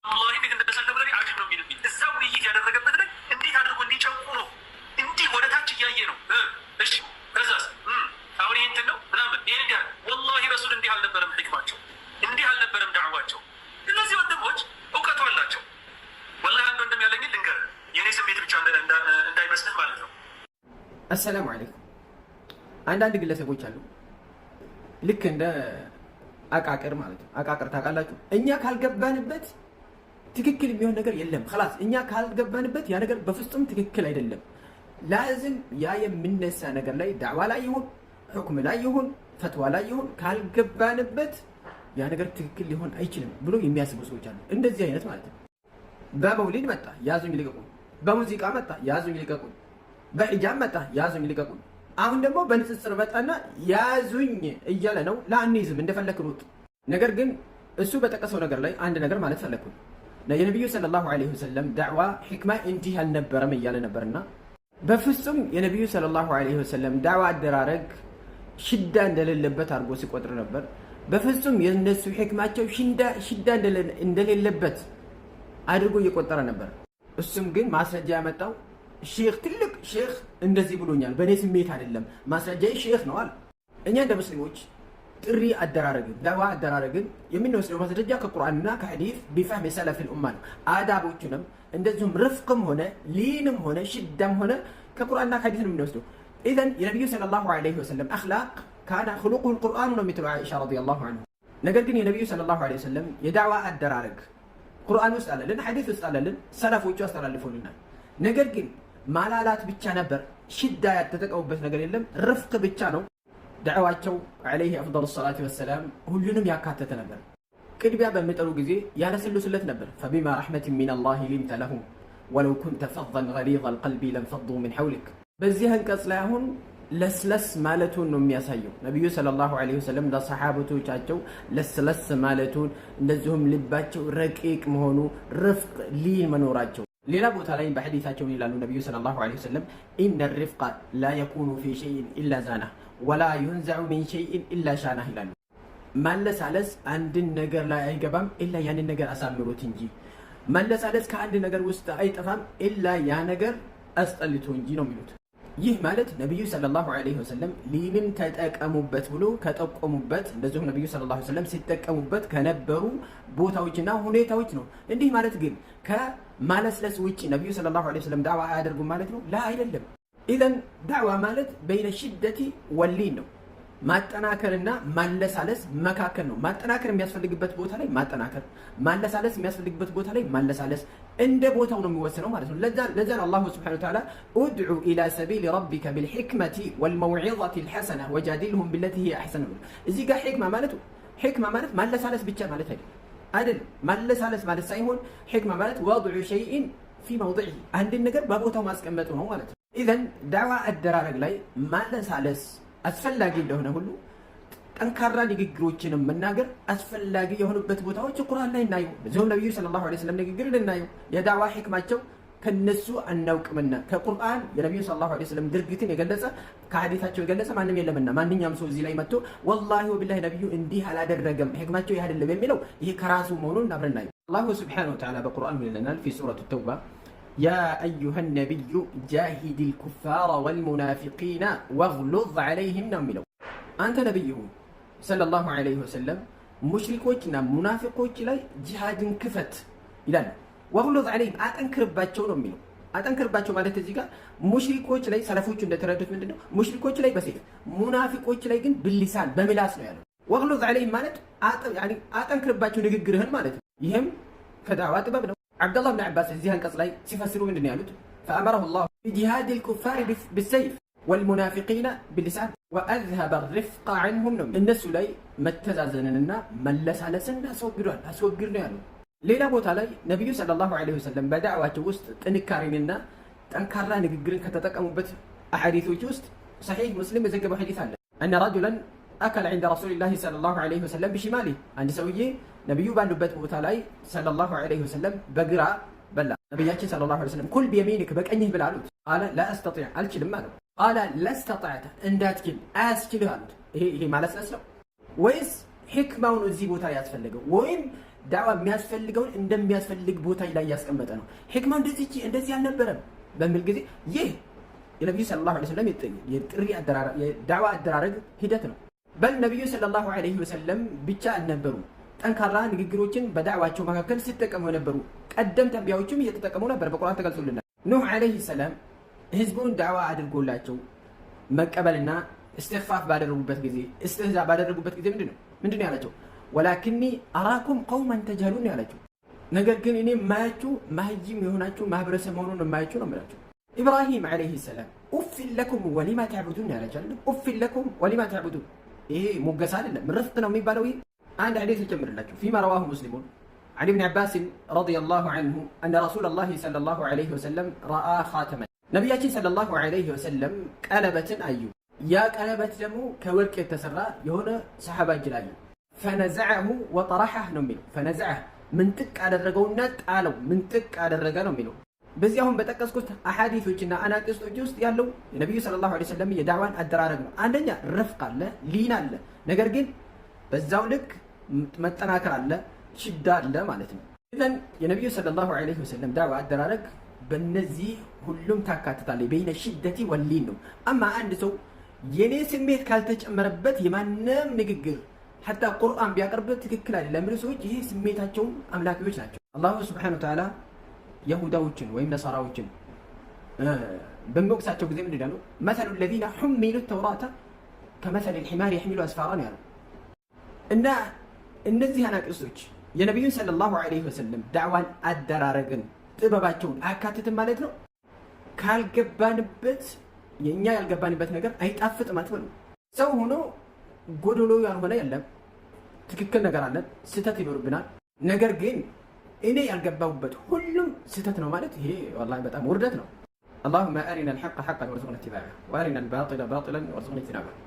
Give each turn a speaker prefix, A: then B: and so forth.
A: والله እንዴት እንደተሰለበ ላይ አጅብ ነው የሚልብኝ። እዛው ውይይት ያደረገበት ላይ እንዴት አድርጎ እንዲጨቁ ነው እንዲህ ወደ ታች እያየ ነው። እሺ ከዛስ አሁን ይሄ እንትን ነው ምናምን ይሄን እንዲህ ወላሂ ረሱል እንዲህ አልነበረም ሕክማቸው፣ እንዲህ አልነበረም ዳዕዋቸው። እነዚህ ወንድሞች እውቀቱ አላቸው። ወላሂ አንድ ወንድም ያለኝ ልንገር፣ የኔ ስሜት ብቻ እንዳይመስልህ ማለት ነው።
B: አሰላሙ አለይኩም። አንዳንድ ግለሰቦች አሉ ልክ እንደ አቃቅር ማለት ነው። አቃቅር ታውቃላችሁ? እኛ ካልገባንበት ትክክል የሚሆን ነገር የለም። خلاص እኛ ካልገባንበት ያ ነገር በፍጹም ትክክል አይደለም። ላዝም ያ የሚነሳ ነገር ላይ ዳዕዋ ላይ ይሁን ሁክም ላይ ይሁን ፈትዋ ላይ ይሁን ካልገባንበት ያ ነገር ትክክል ሊሆን አይችልም ብሎ የሚያስቡ ሰዎች አሉ። እንደዚህ አይነት ማለት ነው። በመውሊድ መጣ ያዙኝ ልቀቁኝ፣ በሙዚቃ መጣ ያዙኝ ልቀቁኝ፣ በሂጃብ መጣ ያዙኝ ልቀቁኝ። አሁን ደግሞ በንጽጽር መጣና ያዙኝ እያለ ነው። ለአንይዝም እንደፈለክ ሩጥ። ነገር ግን እሱ በጠቀሰው ነገር ላይ አንድ ነገር ማለት ፈለኩኝ። የነብዩ ሰለላሁ ዐለይሂ ወሰለም ዳዕዋ ሕክማ እንዲህ አልነበረም እያለ ነበርና በፍጹም የነብዩ ሰለላሁ ዐለይሂ ወሰለም ዳዕዋ አደራረግ ሽዳ እንደሌለበት አድርጎ ሲቆጥር ነበር። በፍጹም የነሱ ሕክማቸው ሽዳ እንደሌለበት አድርጎ እየቆጠረ ነበር። እሱም ግን ማስረጃ ያመጣው ሼክ ትልቅ ሼክ እንደዚህ ብሎኛል፣ በእኔ ስሜት አይደለም፣ ማስረጃዬ ሼክ ነው አለ። እኛ እንደ ሙስሊሞች ጥሪ አደራረግን ዳዕዋ አደራረግን የምንወስደው ማስረጃ ከቁርአንና ከሐዲስ ቢፈህም የሰለፍ ልኡማ ነው። አዳቦቹንም እንደዚሁም ርፍቅም ሆነ ሊንም ሆነ ሽዳም ሆነ ከቁርአንና ከሐዲስ ነው የምንወስደው። ኢዘን የነቢዩ ሰለላሁ ዐለይሂ ወሰለም አኽላቅ ካነ ኹሉቁሁ ልቁርአኑ ነው የምትለው ዓኢሻ ረዲየላሁ ዐንሃ። ነገር ግን የነቢዩ ሰለላሁ ዐለይሂ ወሰለም የዳዕዋ አደራረግ ቁርአን ውስጥ አለልን፣ ሐዲስ ውስጥ አለልን፣ ሰለፎቹ አስተላልፎልናል። ነገር ግን ማላላት ብቻ ነበር። ሽዳ ያልተጠቀሙበት ነገር የለም። ርፍቅ ብቻ ነው። ዳዕዋቸው ዐለይሂ አፍደሉ ሰላቱ ወሰላም ሁሉንም ያካተተ ነበር። ቅድሚያ በሚጠሩ ጊዜ ያለስልሱለት ነበር። ፈቢማ ረሕመትን ሚነላሂ ሊንተ ለሁም ወለው ኩንተ ፈዘን ገሊዘል ቀልቢ ለንፈዱ ሚን ሐውሊክ። በዚህ አንቀጽ ላይ አሁን ለስለስ ማለቱን ነው የሚያሳየው። ነቢዩ ሰለላሁ ዐለይሂ ወሰለም ለሰሓበቶቻቸው ለስለስ ማለቱን እንደዚሁም ልባቸው ረቂቅ መሆኑ ርፍቅ ሊን መኖራቸው። ሌላ ቦታ ላይ በሐዲታቸው ይላሉ ነቢዩ ሰለላሁ ዐለይሂ ወሰለም ኢነ ሪፍቀ ላ የኩኑ ፊ ሸይኢን ኢላ ዛነህ ወላ ዩንዘዑ ሚን ሸይኢን ኢላ ሻነህ ይላሉ። ማለሳለስ አንድን ነገር ላይ አይገባም ኢላ ያንን ነገር አሳምሮት እንጂ። ማለሳለስ ከአንድ ነገር ውስጥ አይጠፋም ኢላ ያ ነገር አስጠልቶ እንጂ ነው የሚሉት። ይህ ማለት ነቢዩ ሰለላሁ ዐለይሂ ወሰለም ሊንን ተጠቀሙበት ብሎ ከጠቆሙበት እንደዚሁም ነቢዩ ሰለላሁ ዐለይሂ ወሰለም ሲጠቀሙበት ከነበሩ ቦታዎችና ሁኔታዎች ነው። እንዲህ ማለት ግን ከማለስለስ ውጭ ነቢዩ ሰለላሁ ዐለይሂ ወሰለም ዳዕዋ አያደርጉም ማለት ነው? ላ አይደለም። ኢዘን ዳዕዋ ማለት በይነ ሽደቲ ወሊን ነው። ማጠናከርና ማለሳለስ መካከል ነው። ማጠናከር የሚያስፈልግበት ቦታ ላይ ማጠናከር፣ ማለሳለስ የሚያስፈልግበት ቦታ ላይ ማለሳለስ፣ እንደ ቦታው ነው የሚወሰነው ማለት ነው። ለዛ አላሁ ሱብሓነሁ ወተዓላ ኡድዑ ኢላ ሰቢሊ ረቢከ ቢልሕክመቲ ወልመውዒዘቲ ልሐሰነ ወጃዲልሁም ቢለቲ ሂየ አሕሰን። እዚህ ጋር ሕክማ ማለት ማለሳለስ ብቻ ማለት አይደለም። ማለሳለስ ማለት ሳይሆን ሕክማ ማለት ወضዑ ሸይኢን ፊ መውضዒሂ፣ አንድን ነገር በቦታው ማስቀመጡ ነው ማለት ነው። ኢዘን ዳዕዋ አደራረግ ላይ ማለሳለስ አስፈላጊ እንደሆነ ሁሉ ጠንካራ ንግግሮችንም መናገር አስፈላጊ የሆኑበት ቦታዎች ቁርአን ላይ እናየው። በዚሁም ነቢዩ ሰለላሁ ዐለይሂ ወሰለም ንግግር እናየው። የዳዕዋ ሕክማቸው ከነሱ አናውቅምና ከቁርአን የነቢዩ ሰለላሁ ዐለይሂ ወሰለም ድርጊትን የገለጸ ከሐዲታቸው የገለጸ ማንም የለምና ማንኛውም ሰው እዚህ ላይ መጥቶ ወላሂ ወቢላሂ ነቢዩ እንዲህ አላደረገም ሕክማቸው ይህ አይደለም የሚለው ይህ ከራሱ መሆኑን አብረን እናየው። አላሁ ሱብሓነሁ ወተዓላ በቁርአን ይለናል ፊ ሱረቱ ተውባ ያ አዩሃ ነቢዩ ጃሂዲል ኩፋረ ወልሙናፊቂነ ወግሉዝ ዐለይሂም ነው የሚለው። አንተ ነቢይ ሁን ሰለላሁ ዐለይሂ ወሰለም ሙሽሪኮችና ሙናፊቆች ላይ ጂሃድን ክፈት ይላል። ወግሉዝ ዐለይሂም አጠንክርባቸው ነው የሚለው። አጠንክርባቸው ማለት እዚህ ጋር ሙሽሪኮች ላይ ሰለፎቹ እንደተረዱት ምንድነው ሙሽሪኮች ላይ በሴፍ ሙናፊቆች ላይ ግን ብሊሳን በምላስ ነው ያለው። ወግሉዝ ዐለይሂም ማለት አጠንክርባቸው ንግግርህን ማለት ነው። ይህም ከዳዕዋ ጥበብ ነው። ዓብደላህ ብን ዓባስ እዚህ አንቀጽ ላይ ሲፈስሩ ምንድን ነው ያሉት? ፈአመረሁ ላሁ ቢጂሃድ ልኩፋር ብሰይፍ ወልሙናፊቂነ ብሊሳን ወአዝሀበ ሪፍቀ ዐንሁም ነው። እነሱ ላይ መተዛዘንንና መለሳለስን አስወግድ ነው ያሉ። ሌላ ቦታ ላይ ነቢዩ ሰለላሁ ዐለይሂ ወሰለም በዳዕዋቸው ውስጥ ጥንካሬንና ጠንካራ ንግግርን ከተጠቀሙበት አሐዲቶች ውስጥ ሰሒህ ሙስሊም የዘገበው ሐዲስ አለ። አነ ረጁለን አከለ ዐንደ ረሱሊላሂ ሰለላሁ ዐለይሂ ወሰለም ቢሽማሊ፣ አንድ ሰውዬ ነቢዩ ባሉበት ቦታ ላይ ሰለላሁ ዐለይሂ ወሰለም በግራ በላ። ነቢያችን ሰለላሁ ዐለይሂ ወሰለም ኩል ቢየሚኒክ በቀኝህ ብላ አሉት። ቃለ ላ አስተጢዕ አልችልም አለው። ቃለ ለስተጣዕተ እንዳትችል አያስችልህ አሉት። ይሄ ማለስለስ ነው ወይስ ሕክማውን እዚህ ቦታ ያስፈለገው? ወይም ዳዕዋ የሚያስፈልገውን እንደሚያስፈልግ ቦታ ላይ ያስቀመጠ ነው። ሕክማው እንደዚህ አልነበረም በሚል ጊዜ ይህ የነቢዩ ሰለላሁ ዐለይሂ ወሰለም የጥሪ የዳዕዋ አደራረግ ሂደት ነው። በል ነቢዩ ሰለላሁ ዐለይሂ ወሰለም ብቻ አልነበሩ ጠንካራ ንግግሮችን በዳዕዋቸው መካከል ሲጠቀሙ የነበሩ ቀደምት አንቢያዎችም እየተጠቀሙ ነበር። በቁርአን ተገልጾልናል። ኑህ ዐለይሂ ሰላም ህዝቡን ዳዕዋ አድርጎላቸው መቀበልና እስትግፋፍ ባደረጉበት ጊዜ እስትህዛ ባደረጉበት ጊዜ ምንድን ነው ያላቸው? ወላኪኒ አራኩም ቀውመን ተጅሀሉን ያላቸው። ነገር ግን እኔ የማያችሁ ማህይም የሆናችሁ ማህበረሰብ መሆኑን የማያችሁ ነው የምላቸው። ኢብራሂም ዐለይሂ ሰላም ኡፊን ለኩም ወሊማ ተዕቡዱን ያላቸው አይደለም? ኡፊን ለኩም ወሊማ ተዕቡዱን። ይሄ ሙገሳ አይደለም፣ ምርፍት ነው የሚባለው። ይሄ አንድ ሐዲስ ልጨምርላችሁ። ፊማ ረዋሁ ሙስሊሙን عن ابن عباس رضي الله عنه أن رسول الله صلى الله عليه وسلم رأى خاتما ነቢያችን ሰለላሁ ዐለይሂ ወሰለም ቀለበትን አዩ። ያ ቀለበት ደግሞ ከወርቅ የተሰራ የሆነ ሰሓባ እጅ ላይ ፈነዘዐሁ ወጠረሐህ ነው የሚለው። ፈነዘዐህ ምንጥቅ አደረገውና ጣለው፣ ምንጥቅ አደረገ ነው የሚለው። በዚህ አሁን በጠቀስኩት አሐዲሶችና አናቅስቶች ውስጥ ያለው የነቢዩ ሰለላሁ ዐለይሂ ወሰለም የዳዕዋን አደራረግ ነው። አንደኛ ረፍቅ አለ፣ ሊን አለ። ነገር ግን በዛው ልክ መጠናከር አለ፣ ሽዳ አለ ማለት ነው። ኢዘን የነቢዩ ሰለላሁ ዐለይሂ ወሰለም ዳዕዋ አደራረግ በእነዚህ ሁሉም ታካትታለች። በይነ ሽደቲ ወሊን ነው። አማ አንድ ሰው የኔ ስሜት ካልተጨመረበት የማንም ንግግር ሐታ ቁርአን ቢያቀርብ ትክክል አይደለም የሚሉ ሰዎች ይሄ ስሜታቸውን አምላኪዎች ናቸው። አላሁ ሱብሓነሁ ወተዓላ የሁዳዎችን ወይም ነሳራዎችን በሚወቅሳቸው ጊዜ ምንድን ነው? መሰሉ ለዚነ ሑሚሉ ተውራተ ከመሰል ልሒማር የሕሚሉ አስፋራን ያለው እና እነዚህ አናቅስቶች የነቢዩን ሰለላሁ ዐለይሂ ወሰለም ዳዕዋን አደራረግን ጥበባቸውን አያካትትም ማለት ነው። ካልገባንበት የእኛ ያልገባንበት ነገር አይጣፍጥም አትበሉ። ሰው ሆኖ ጎዶሎ ያልሆነ የለም። ትክክል ነገር አለን፣ ስህተት ይኖርብናል። ነገር ግን እኔ ያልገባሁበት ሁሉም ስህተት ነው ማለት ይሄ ወላሂ በጣም ውርደት ነው። አላሁመ አሪና አልሐቀ ሐቀን ወርዙቅና ኢትባዐሁ ወአሪና አልባጢለ ባጢለን ወርዙቅና ኢጅተናበሁ።